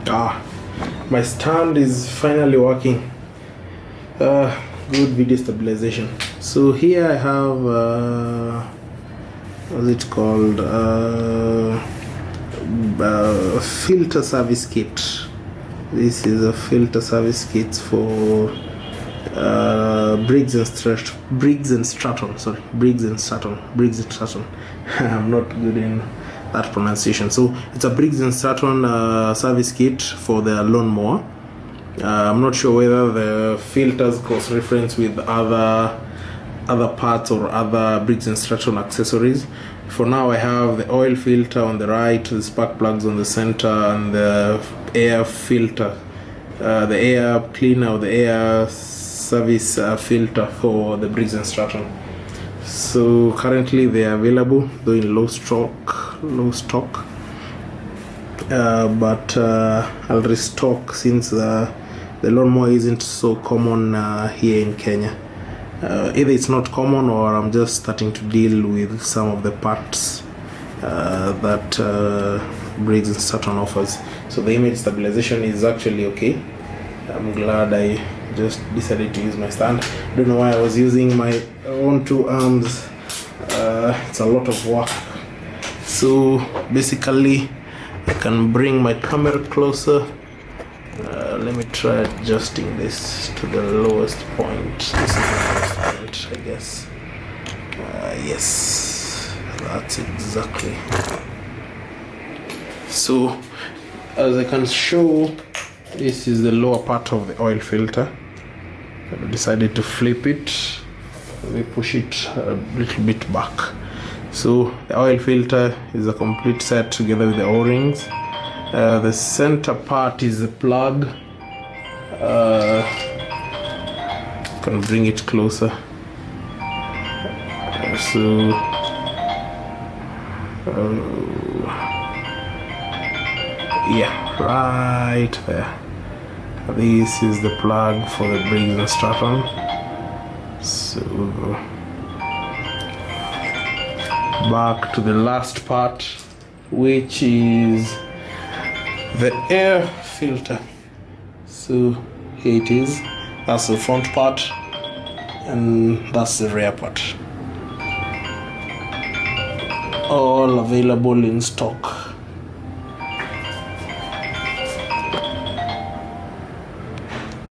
My stand is finally working. Good video stabilization. So here I have what's it called, filter service kit. This is a filter service kit for Briggs Stratton. I'm not good in that pronunciation. So it's a Briggs Stratton service kit for the lawnmower. I'm not sure whether the filters cross reference with other parts or other Briggs Stratton accessories. For now, I have the oil filter on the right, the spark plugs on the center, and the air filter, the air cleaner or the air service filter for the Briggs Stratton. So currently they are available, though in low stock, but I'll restock since the lawnmower isn't so common here in Kenya. Either it's not common or I'm just starting to deal with some of the parts that Briggs Stratton offers. So the image stabilization is actually okay. I'm glad I just decided to use my stand. I don't know why I was using my own two arms. It's a lot of work. So basically I can bring my camera closer. Let me try adjusting this to the lowest point. This is the lowest point, I guess. Yes, that's exactly. So as I can show, this is the lower part of the oil filter. I decided to flip it. We push it a little bit back. So the oil filter is a complete set together with the O-rings. The center part is the plug. Can bring it closer. Yeah, right there. This is the plug for the Briggs Stratton. So back to the last part, which is the air filter. So here it is. That's the front part and that's the rear part. All available in stock.